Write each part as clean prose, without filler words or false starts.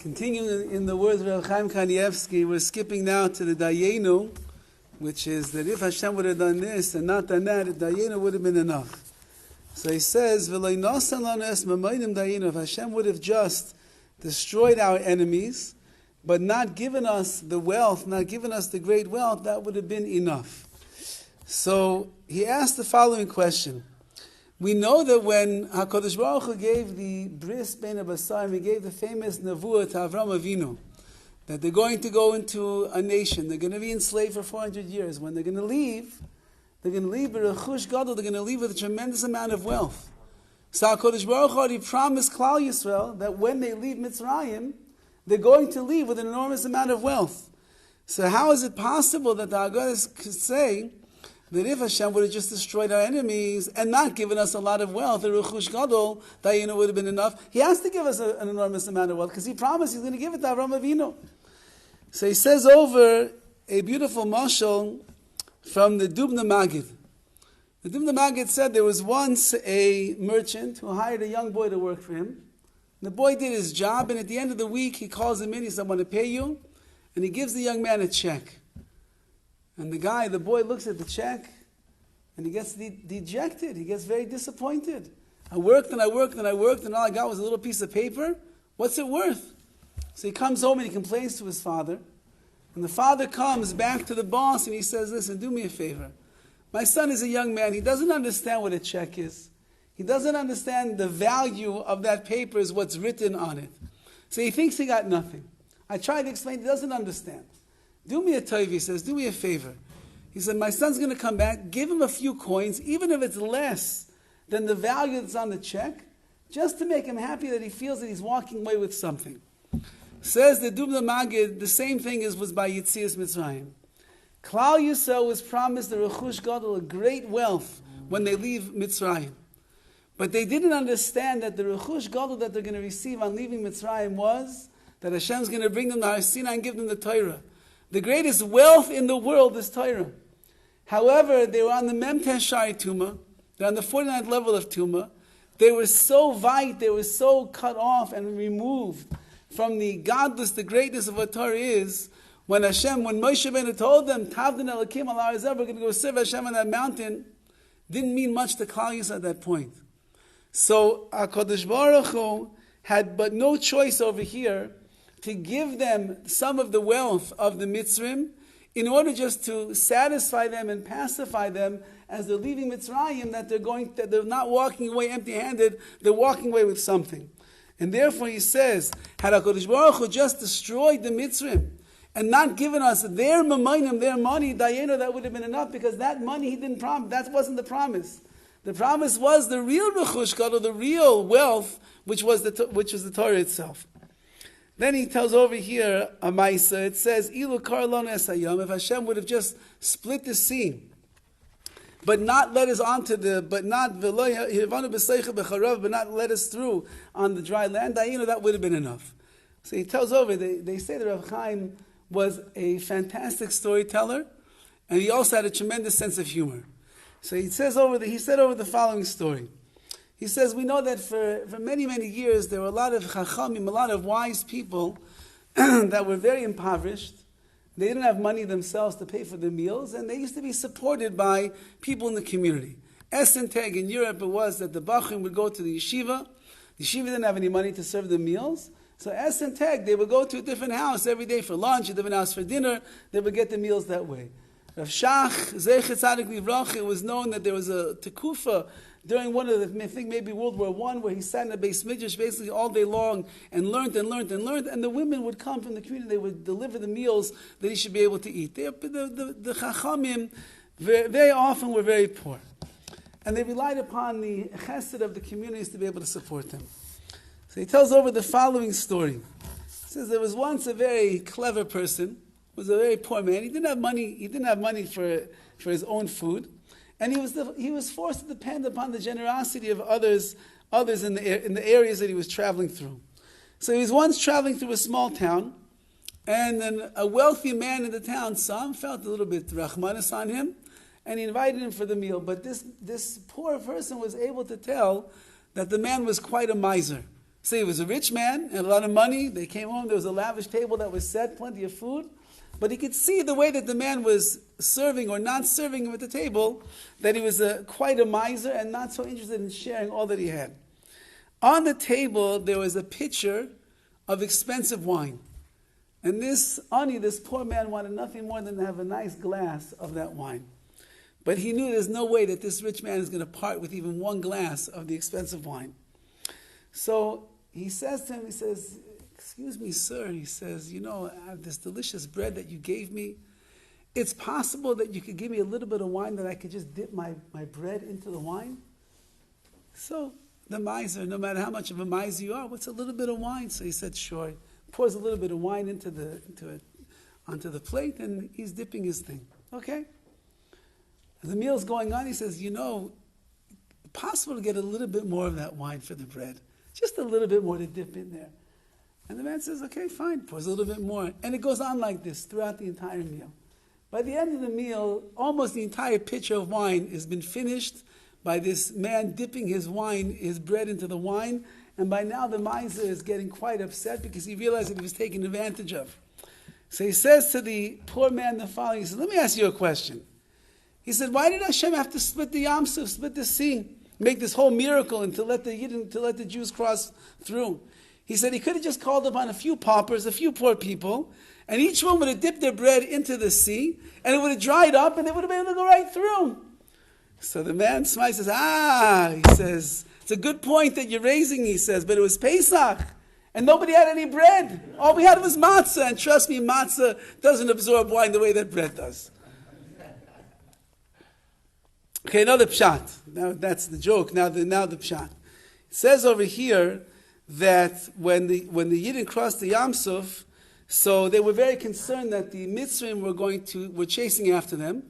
Continuing in the words of Rabbi Chaim Kanievsky, we're skipping now to the Dayenu, which is that if Hashem would have done this and not done that, the Dayenu would have been enough. So he says, if Hashem would have just destroyed our enemies, but not given us the wealth, not given us the great wealth, that would have been enough. So he asked the following question. We know that when HaKadosh Baruch Hu gave the bris bein habasarim, he gave the famous nevuah to Avram Avinu, that they're going to go into a nation, they're going to be enslaved for 400 years. When they're going to leave with rechush gadol, they're going to leave with a tremendous amount of wealth. So HaKadosh Baruch Hu already promised Klal Yisrael that when they leave Mitzrayim, they're going to leave with an enormous amount of wealth. So how is it possible that the Haggadah could say that if Hashem would have just destroyed our enemies and not given us a lot of wealth, the rechush gadol, Dayenu would have been enough? He has to give us an enormous amount of wealth because he promised he's going to give it to Avram Avinu. So he says over a beautiful mashal from the Dubna Maggid. The Dubna Maggid said there was once a merchant who hired a young boy to work for him. The boy did his job, and at the end of the week he calls him in, he said, I want to pay you, and he gives the young man a check. And the boy looks at the check, and he gets dejected. He gets very disappointed. I worked, and all I got was a little piece of paper. What's it worth? So he comes home and he complains to his father. And the father comes back to the boss, and he says, listen, do me a favor. My son is a young man. He doesn't understand what a check is. He doesn't understand the value of that paper is what's written on it. So he thinks he got nothing. I tried to explain, he doesn't understand. Do me a tov, he says, do me a favor. He said, my son's going to come back, give him a few coins, even if it's less than the value that's on the check, just to make him happy that he feels that he's walking away with something. Says the Dubna Maggid, the same thing was by Yetzias Mitzrayim. Klal Yisrael was promised the rechush gadol, a great wealth, when they leave Mitzrayim. But they didn't understand that the rechush gadol that they're going to receive on leaving Mitzrayim was that Hashem's going to bring them to Har Sinai and give them the Torah. The greatest wealth in the world is Torah. However, they were on the Memtesh Shari Tumah. They're on the 49th level of Tumah. They were so vite, they were so cut off and removed from the godless, the greatness of what Torah is. When Moshe Rabbeinu told them, Tavdin Elokim al Har Hazeh, we're going to go serve Hashem on that mountain, didn't mean much to Klal Yisrael at that point. So HaKadosh Baruch Hu had but no choice over here to give them some of the wealth of the Mitzrim in order just to satisfy them and pacify them as they're leaving Mitzrayim, that they're not walking away empty-handed, they're walking away with something. And therefore he says, had HaKadosh Baruch Hu just destroyed the Mitzrim and not given us their mamayim, their money, Dayenu, that would have been enough, because that money he didn't promise, that wasn't the promise. The promise was the real rechush gadol, the real wealth, which was the Torah itself. Then he tells over here a Maisa. It says, "Ilu karlon esayom." If Hashem would have just split the sea, but not let us onto but not let us through on the dry land, that would have been enough. So he tells over. They say that Rabbi Chaim was a fantastic storyteller, and he also had a tremendous sense of humor. So he said over the following story. He says, we know that for many, many years, there were a lot of chachamim, a lot of wise people that were very impoverished. They didn't have money themselves to pay for their meals, and they used to be supported by people in the community. Esenteg in Europe, it was that the Bachim would go to the yeshiva. The yeshiva didn't have any money to serve the meals. So Esenteg, they would go to a different house every day for lunch, a different house for dinner. They would get the meals that way. Rav Shach, Zecher Tzadik Livrach, it was known that there was a tekufa during one of the, I think maybe World War I, where he sat in a Beis Midrash basically all day long and learned, and the women would come from the community, they would deliver the meals that he should be able to eat. The Chachamim very often were very poor. And they relied upon the chesed of the communities to be able to support them. So he tells over the following story. He says there was once a very clever person, was a very poor man. He didn't have money for his own food. And he was forced to depend upon the generosity of others in the areas that he was traveling through. So he was once traveling through a small town, and then a wealthy man in the town saw him, felt a little bit rachmanis on him, and he invited him for the meal. But this poor person was able to tell that the man was quite a miser. So he was a rich man and a lot of money. They came home, there was a lavish table that was set, plenty of food. But he could see the way that the man was serving or not serving him at the table, that he was quite a miser and not so interested in sharing all that he had. On the table, there was a pitcher of expensive wine. And this poor man, wanted nothing more than to have a nice glass of that wine. But he knew there's no way that this rich man is going to part with even one glass of the expensive wine. So he says to him, he says, "Excuse me, sir," he says, "I have this delicious bread that you gave me. It's possible that you could give me a little bit of wine that I could just dip my bread into the wine?" So the miser, no matter how much of a miser you are, what's a little bit of wine? So he said, sure. Pours a little bit of wine onto the plate, and he's dipping his thing. Okay? As the meal's going on, he says, possible to get a little bit more of that wine for the bread. Just a little bit more to dip in there. And the man says, okay, fine, pours a little bit more. And it goes on like this throughout the entire meal. By the end of the meal, almost the entire pitcher of wine has been finished by this man dipping his bread into the wine. And by now the miser is getting quite upset because he realized that he was taken advantage of. So he says to the poor man the following, he says, let me ask you a question. He said, why did Hashem have to split the Yam Suf, split the sea, make this whole miracle and to let the Jews cross through? He said he could have just called upon a few paupers, a few poor people, and each one would have dipped their bread into the sea, and it would have dried up, and they would have been able to go right through. So the man smiles, says, he says, it's a good point that you're raising, he says, but it was Pesach, and nobody had any bread. All we had was matzah, and trust me, matzah doesn't absorb wine the way that bread does. Okay, another pshat. Now that's the joke. Now the pshat. It says over here that when the Yidden crossed the Yam Suf, so they were very concerned that the Mitzrayim were chasing after them,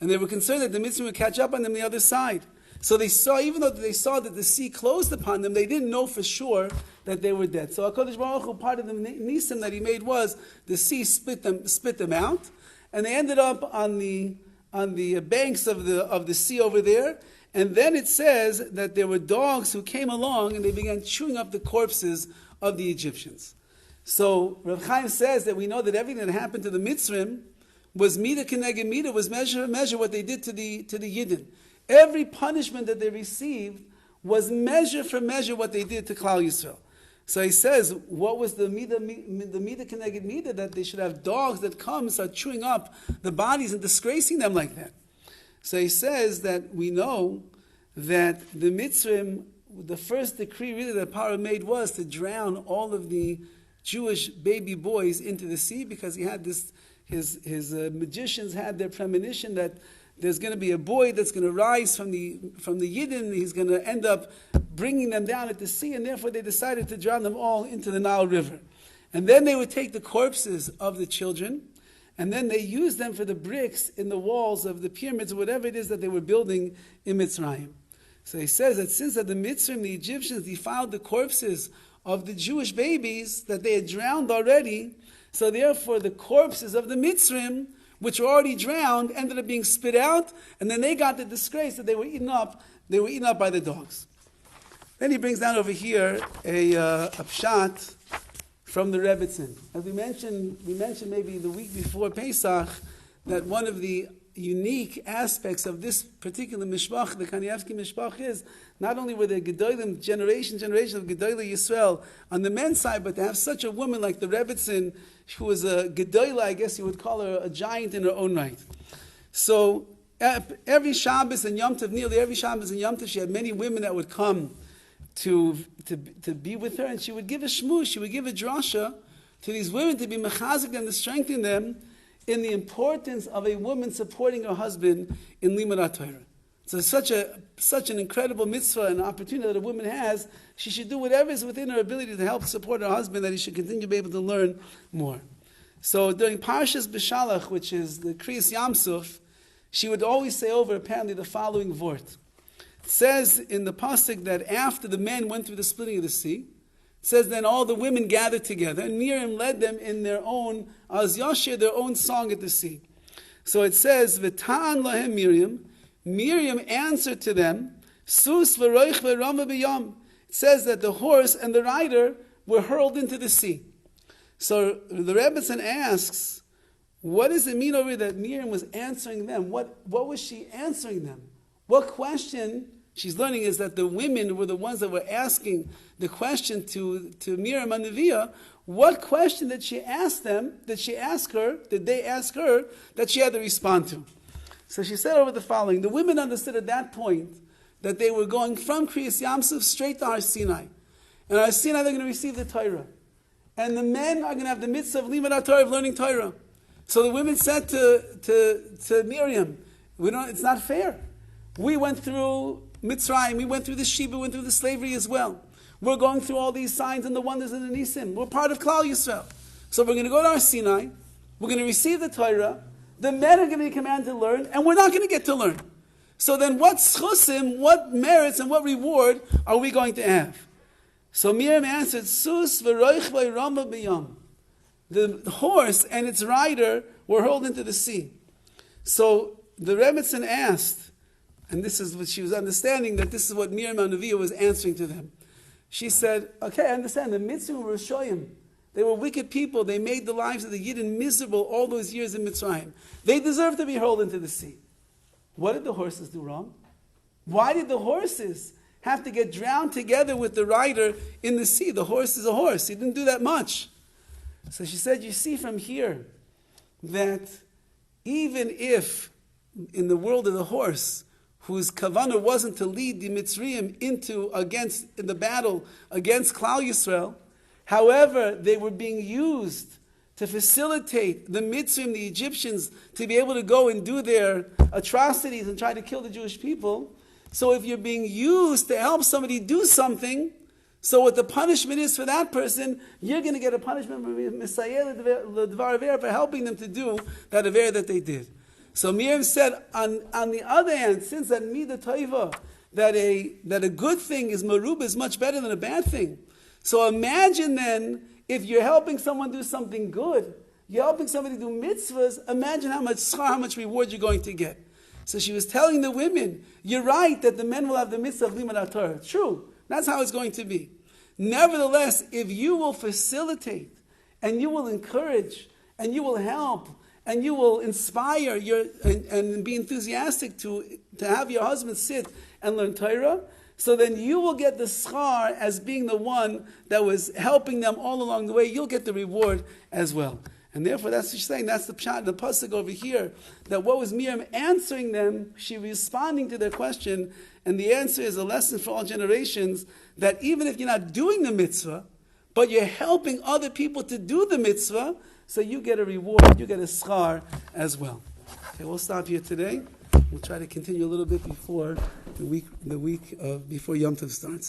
and they were concerned that the Mitzrayim would catch up on them on the other side. So they saw, even though they saw that the sea closed upon them, they didn't know for sure that they were dead. So HaKadosh Baruch Hu, part of the nisim that he made was the sea split them out, and they ended up on the banks of the sea over there. And then it says that there were dogs who came along and they began chewing up the corpses of the Egyptians. So Rav Chaim says that we know that everything that happened to the Mitzrayim was mida keneged mida, was measure for measure what they did to the Yidden. Every punishment that they received was measure for measure what they did to Klal Yisrael. So he says, what was the mida keneged mida, that they should have dogs that come and start chewing up the bodies and disgracing them like that. So he says that we know that the Mitzrayim, the first decree really that Paro made was to drown all of the Jewish baby boys into the sea, because he had this, his magicians had their premonition that there's going to be a boy that's going to rise from the Yidden. He's going to end up bringing them down at the sea, and therefore they decided to drown them all into the Nile River. And then they would take the corpses of the children, and then they used them for the bricks in the walls of the pyramids or whatever it is that they were building in Mitzrayim. So he says that since at the Mitzrayim, the Egyptians defiled the corpses of the Jewish babies that they had drowned already, so therefore the corpses of the Mitzrayim, which were already drowned, ended up being spit out, and then they got the disgrace that they were eaten up by the dogs. Then he brings down over here a pshat from the Rebbitzin. As we mentioned maybe the week before Pesach, that one of the unique aspects of this particular mishpach, the Kanievsky mishpach, is not only were there gedolim, generation of gedolei Yisrael on the men's side, but to have such a woman like the Rebbitzin, who was a gedola, I guess you would call her a giant in her own right. So every Shabbos and Yom Tov, nearly every Shabbos and Yom Tov, she had many women that would come to be with her, and she would give a shmoosh, she would give a drasha to these women to be mechazik and to strengthen them in the importance of a woman supporting her husband in Limud Torah. So such an incredible mitzvah and opportunity that a woman has, she should do whatever is within her ability to help support her husband, that he should continue to be able to learn more. So during Parshas B'Shalach, which is the Kriyas Yam Suf, she would always say over apparently the following vort. It says in the pasuk that after the men went through the splitting of the sea, it says then all the women gathered together, and Miriam led them in their own az yashir, their own song at the sea. So it says v'ta'an lahem Miriam answered to them, Sus v'roich v'rama b'yam. it says that the horse and the rider were hurled into the sea. So the Rebbe asks, what does it mean over here that Miriam was answering them? What was she answering them? What question she's learning is that the women were the ones that were asking the question to Miriam HaNeviah. What question did she ask them? Did they ask her that she had to respond to? So she said over the following. The women understood at that point that they were going from Kriyas Yamsuf straight to Har Sinai. And Har Sinai they're going to receive the Torah. And the men are going to have the mitzvah of Limud Torah, of learning Torah. So the women said to Miriam, it's not fair. We went through Mitzrayim, we went through the Sheba, we went through the slavery as well. We're going through all these signs and the wonders and the Nisim. We're part of Klal Yisrael. So we're going to go to Har Sinai, we're going to receive the Torah, the men are going to be commanded to learn, and we're not going to get to learn. So then what schusim, what merits, and what reward are we going to have? So Miriam answered, Sus v'roich v'ramba b'yam. The horse and its rider were hurled into the sea. So the Rebbe asked, and this is what she was understanding, that this is what Miriam HaNeviah was answering to them. She said, okay, I understand, the Mitzrayim were Shoyim. They were wicked people. They made the lives of the Yidden miserable all those years in Mitzrayim. They deserve to be hurled into the sea. What did the horses do wrong? Why did the horses have to get drowned together with the rider in the sea? The horse is a horse. He didn't do that much. So she said, you see from here that even if in the world of the horse, whose kavanah wasn't to lead the Mitzrayim in the battle against Klal Yisrael, however, they were being used to facilitate the Mitzrayim, the Egyptians, to be able to go and do their atrocities and try to kill the Jewish people. So if you're being used to help somebody do something, so what the punishment is for that person, you're going to get a punishment for helping them to do that aver that they did. So Miriam said, on the other hand, since that midah tova, that a good thing is maruba, is much better than a bad thing. So imagine then, if you're helping someone do something good, you're helping somebody do mitzvahs, imagine how much reward you're going to get. So she was telling the women, you're right that the men will have the mitzvah of limud Torah. True, that's how it's going to be. Nevertheless, if you will facilitate, and you will encourage, and you will help, and you will inspire and be enthusiastic to have your husband sit and learn Torah, so then you will get the schar as being the one that was helping them all along the way. You'll get the reward as well. And therefore, that's what she's saying. That's the pshat, the pasuk over here. That what was Miriam answering them, she was responding to their question, and the answer is a lesson for all generations, that even if you're not doing the mitzvah, but you're helping other people to do the mitzvah, so you get a reward, you get a schar as well. Okay, we'll stop here today. We'll try to continue a little bit before the week before Yom Tov starts.